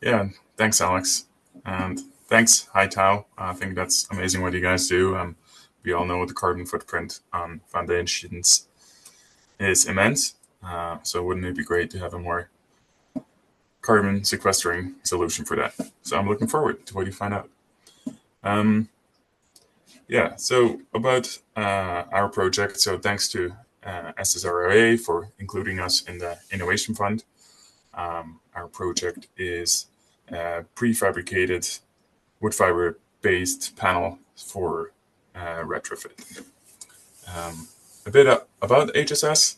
Yeah, thanks, Alex. And thanks, Hi Tao. I think that's amazing what you guys do. We all know the carbon footprint on foundations is immense. So wouldn't it be great to have a more carbon sequestering solution for that? So I'm looking forward to what you find out. Um, yeah, so about our project. So thanks to SSROA for including us in the Innovation Fund. Our project is prefabricated wood fiber based panel for retrofit. A bit about HSS.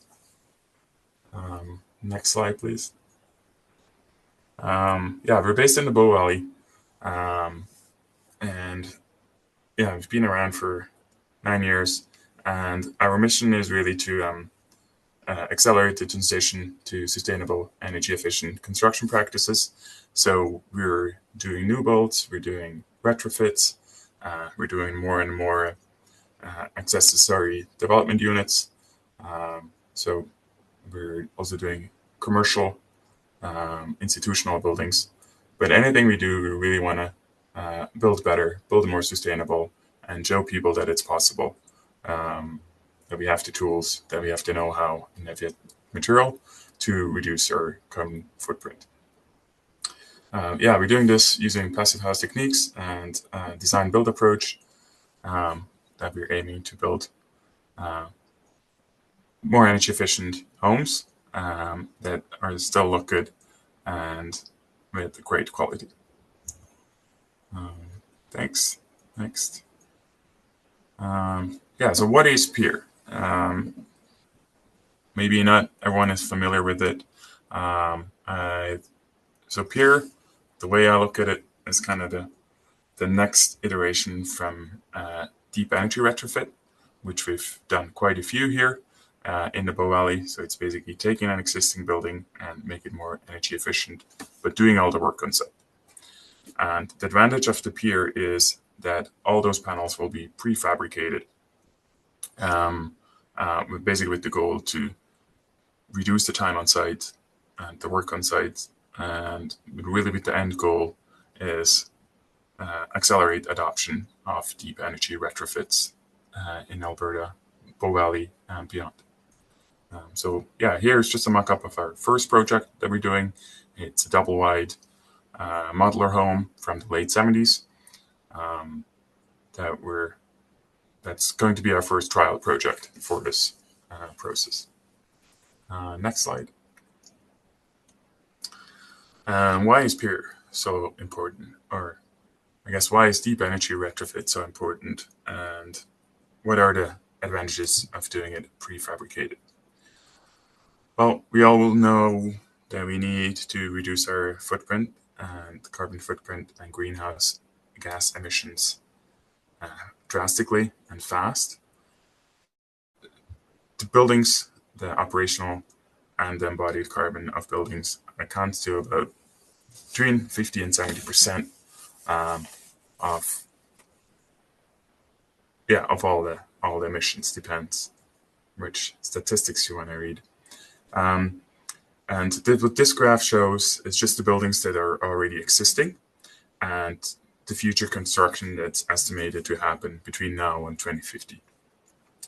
Next slide, please. Yeah, we're based in the Bow Valley. And yeah, we've been around for 9 years. And our mission is really to accelerate the transition to sustainable, energy efficient construction practices. So we're doing new builds, we're doing retrofits, we're doing more and more accessory development units. So we're also doing commercial, institutional buildings. But anything we do, we really want to build better, build more sustainable, and show people that it's possible. That we have the tools, that we have the know-how, and that we have material to reduce our carbon footprint. Yeah, we're doing this using passive house techniques and design build approach that we're aiming to build more energy efficient homes that are still look good and with great quality. Thanks. Next. Yeah, so what is PEER? Maybe not everyone is familiar with it. So PEER, the way I look at it, is kind of the next iteration from deep energy retrofit, which we've done quite a few here in the Bow Valley. So it's basically taking an existing building and make it more energy efficient, but doing all the work on site. And the advantage of the PEER is that all those panels will be prefabricated, basically with the goal to reduce the time on site and the work on site, and really with the end goal is accelerate adoption of deep energy retrofits in Alberta, Bow Valley, and beyond. So yeah, here's just a mock-up of our first project that we're doing. It's a double-wide modular home from the late 70s that's going to be our first trial project for this process. Next slide. Why is PEER so important? Or I guess why is deep energy retrofit so important? And what are the advantages of doing it prefabricated? Well, we all know that we need to reduce our footprint and carbon footprint and greenhouse gas emissions drastically and fast. The buildings, the operational and the embodied carbon of buildings accounts to about between 50 and 70% of all the emissions. Depends which statistics you want to read. And what this graph shows is just the buildings that are already existing and the future construction that's estimated to happen between now and 2050.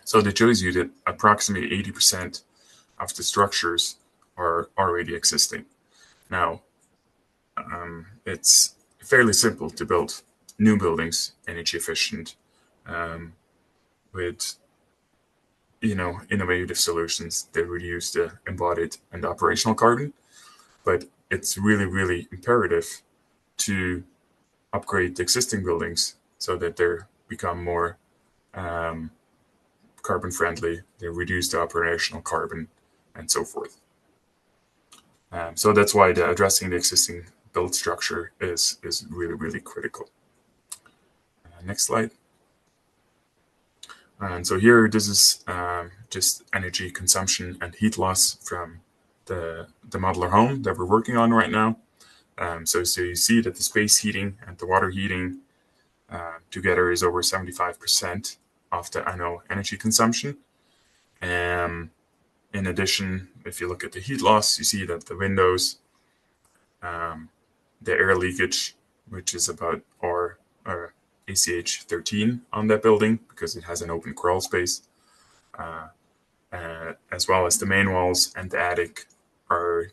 So that shows you that approximately 80% of the structures are already existing. Now, it's fairly simple to build new buildings, energy efficient, with innovative solutions that reduce the embodied and operational carbon. But it's really, really imperative to upgrade the existing buildings so that they become more carbon friendly, they reduce the operational carbon, and so forth. So that's why addressing the existing build structure is really, really critical. Next slide. And so here, this is just energy consumption and heat loss from the modular home that we're working on right now. So you see that the space heating and the water heating together is over 75% of the annual energy consumption. In addition, if you look at the heat loss, you see that the windows the air leakage, which is about or ACH 13 on that building because it has an open crawl space, as well as the main walls and the attic are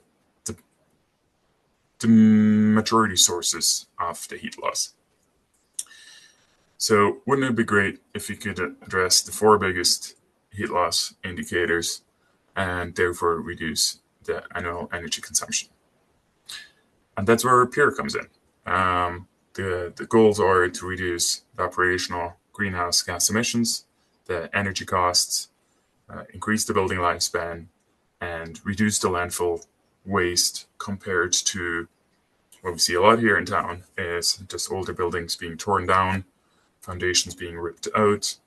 the majority sources of the heat loss. So wouldn't it be great if you could address the 4 biggest heat loss indicators and therefore reduce the annual energy consumption? And that's where Repair comes in. The goals are to reduce the operational greenhouse gas emissions, the energy costs, increase the building lifespan, and reduce the landfill waste compared to what we see a lot here in town is just older buildings being torn down, foundations being ripped out,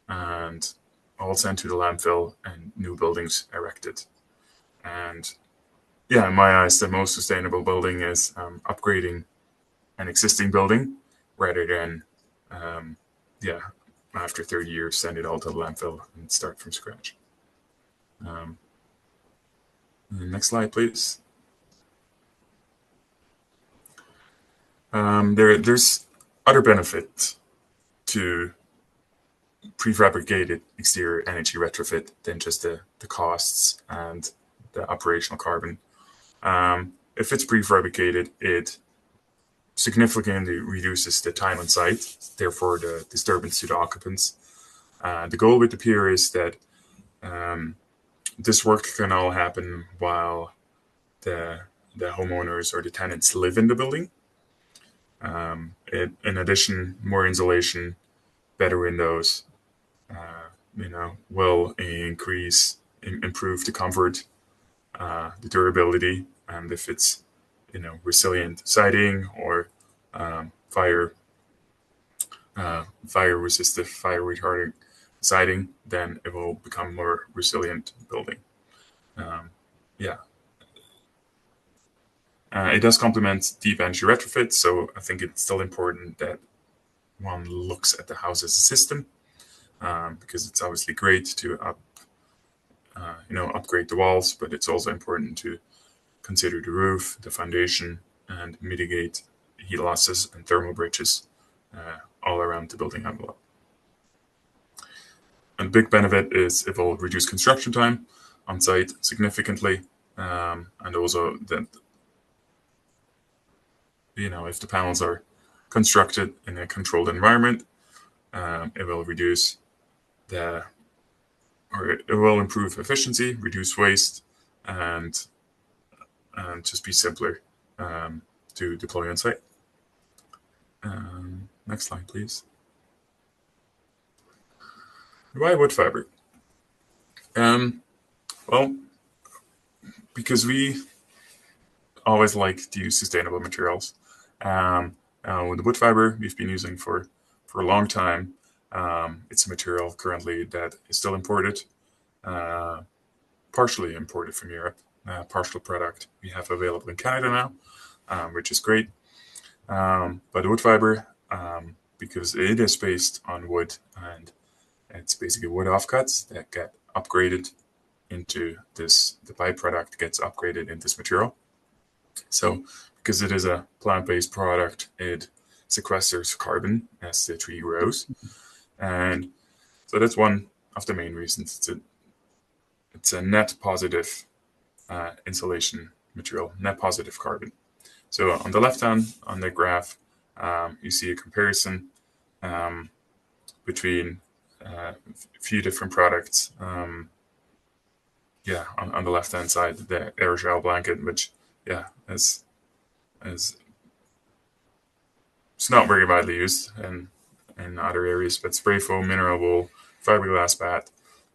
and all sent to the landfill and new buildings erected. And yeah, in my eyes, the most sustainable building is upgrading an existing building rather than, after 30 years, send it all to the landfill and start from scratch. Next slide, please. There's other benefits to prefabricated exterior energy retrofit than just the costs and the operational carbon. If it's prefabricated, it significantly reduces the time on site, therefore the disturbance to the occupants. The goal with the pier is that this work can all happen while the homeowners or the tenants live in the building. In addition, more insulation, better windows, will improve the comfort, the durability, and if it's resilient siding or fire resistant, fire retardant siding, then it will become more resilient building. It does complement deep energy retrofit, so I think it's still important that one looks at the house as a system, because it's obviously great to upgrade the walls, but it's also important to consider the roof, the foundation, and mitigate heat losses and thermal breaches all around the building envelope. And a big benefit is it will reduce construction time on site significantly, and also that if the panels are constructed in a controlled environment, it will improve efficiency, reduce waste, and just be simpler to deploy on site. Next slide, please. Why wood fiber? Well, because we always like to use sustainable materials. With the wood fiber we've been using for a long time, it's a material currently that is still imported, partially imported from Europe. Partial product we have available in Canada now, which is great. But the wood fiber, because it is based on wood and it's basically wood offcuts that get upgraded into this, the byproduct gets upgraded into this material. So because it is a plant-based product, it sequesters carbon as the tree grows. And so that's one of the main reasons. It's a net positive insulation material, net positive carbon. So on the left hand on the graph, you see a comparison between a few different products. On the left hand side, the aerogel blanket, which is it's not very widely used in other areas, but spray foam, mineral wool, fiberglass bat,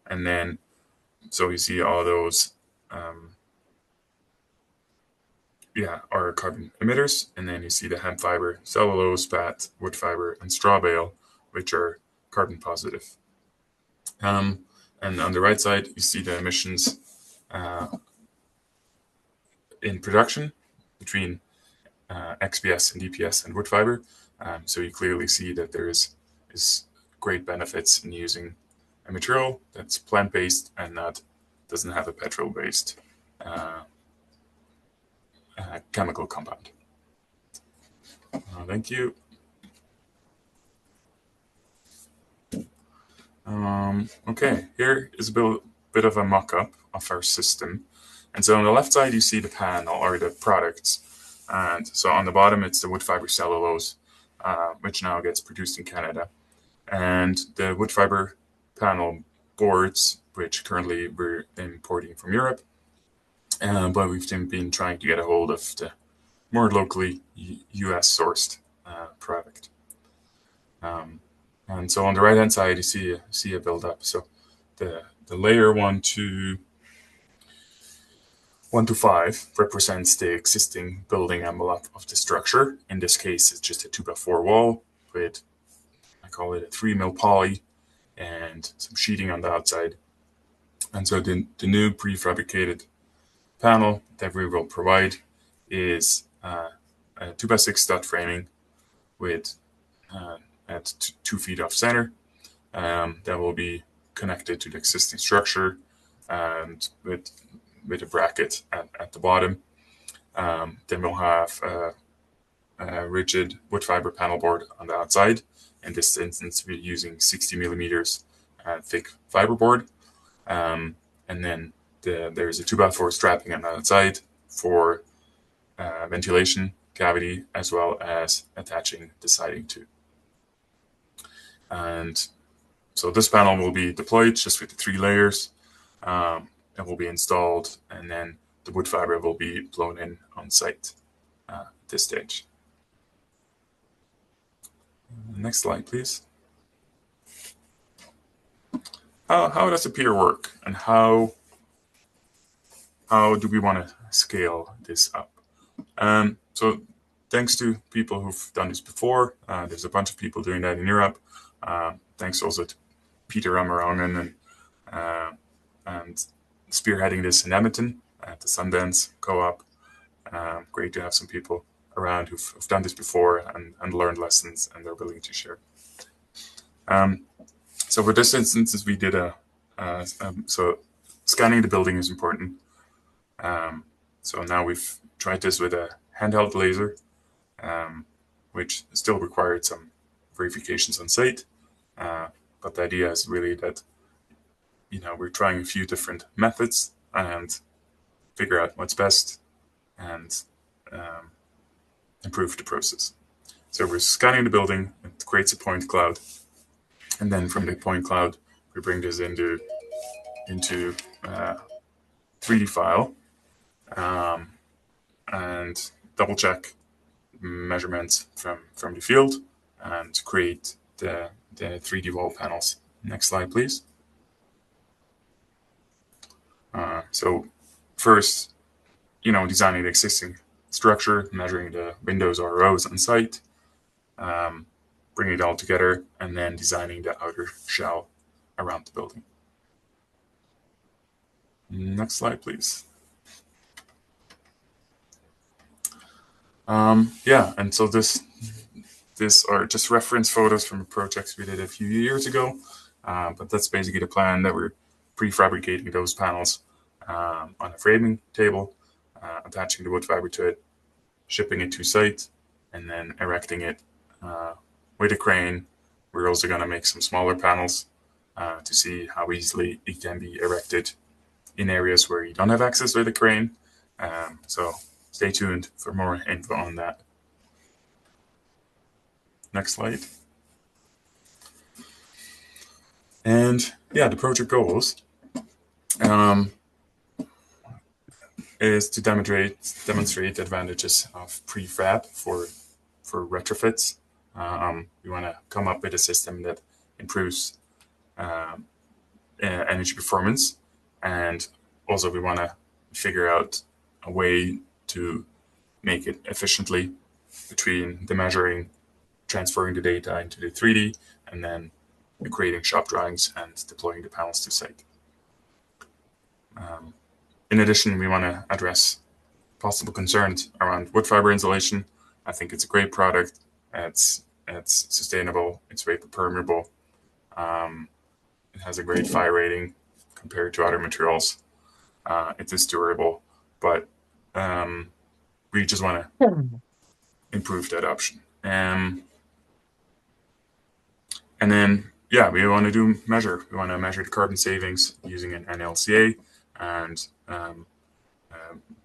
and then so you see all those are carbon emitters, and then you see the hemp fiber, cellulose, bat, wood fiber, and straw bale, which are carbon positive. And on the right side, you see the emissions in production between XPS and DPS and wood fiber. So you clearly see that there is great benefits in using a material that's plant-based and doesn't have a petrol-based chemical compound. Thank you. Okay, here is a bit of a mock-up of our system. And so on the left side, you see the panel or the products. And so on the bottom, it's the wood fiber cellulose, which now gets produced in Canada. And the wood fiber panel boards, which currently we're importing from Europe. But we've been trying to get a hold of the more locally US sourced product. And so on the right-hand side, you see a build-up. So the layer 1 to 5 represents the existing building envelope of the structure. In this case, it's just a 2x4 wall with, I call it a 3mm poly and some sheeting on the outside. And so the new prefabricated panel that we will provide is a 2x6 stud framing with at 2 feet off center that will be connected to the existing structure and with a bracket at the bottom. Then we'll have a rigid wood fiber panel board on the outside. In this instance, we're using 60 millimeters thick fiberboard. And then there's a 2x4 strapping on the outside for ventilation cavity, as well as attaching the siding to. And so this panel will be deployed just with the 3 layers. It will be installed, and then the wood fiber will be blown in on site at this stage. Next slide, please. How does a pier work, and how do we want to scale this up? So thanks to people who've done this before. There's a bunch of people doing that in Europe. Thanks also to Peter Amerongen and spearheading this in Edmonton at the Sundance Co-op. Great to have some people around who've done this before and learned lessons, and they're willing to share. So for this instance, we did so scanning the building is important. So now we've tried this with a handheld laser, which still required some verifications on site. But the idea is really that, we're trying a few different methods and figure out what's best and improve the process. So we're scanning the building, it creates a point cloud. And then from the point cloud, we bring this into 3D file and double check measurements from the field and create the 3D wall panels. Next slide, please. So first, designing the existing structure, measuring the windows or rows on site, bringing it all together, and then designing the outer shell around the building. Next slide, please. And so this are just reference photos from projects we did a few years ago, but that's basically the plan, that we're prefabricating those panels on a framing table, attaching the wood fiber to it, shipping it to site, and then erecting it with a crane. We're also going to make some smaller panels to see how easily it can be erected in areas where you don't have access with a crane. So stay tuned for more info on that. Next slide. And the project goals is to demonstrate the advantages of prefab for retrofits. We want to come up with a system that improves energy performance, and also we want to figure out a way to make it efficiently between the measuring, transferring the data into the 3D, and then creating shop drawings and deploying the panels to site. In addition, we want to address possible concerns around wood fiber insulation. I think it's a great product. It's sustainable. It's vapor permeable. It has a great fire rating compared to other materials. It is durable, but we just want to improve that option. And then, yeah, we want to measure. We want to measure the carbon savings using an LCA and a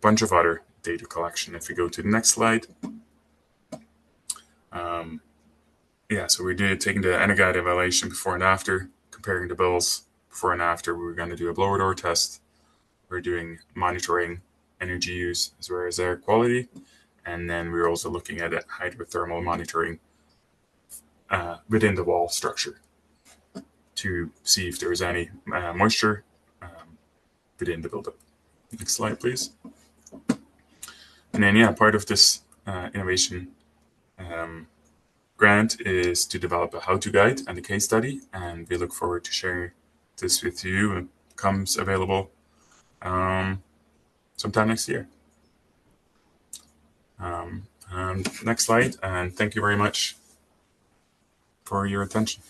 bunch of other data collection. If we go to the next slide. Yeah, so we did taking the Energuide evaluation before and after, comparing the bills before and after. We were going to do a blower door test. We're doing monitoring energy use as well as air quality. And then we were also looking at hydrothermal monitoring within the wall structure to see if there was any moisture within the buildup. Next slide, please. And then, yeah, part of this innovation grant is to develop a how-to guide and a case study, and we look forward to sharing this with you when it becomes available sometime next year. And next slide, and thank you very much for your attention.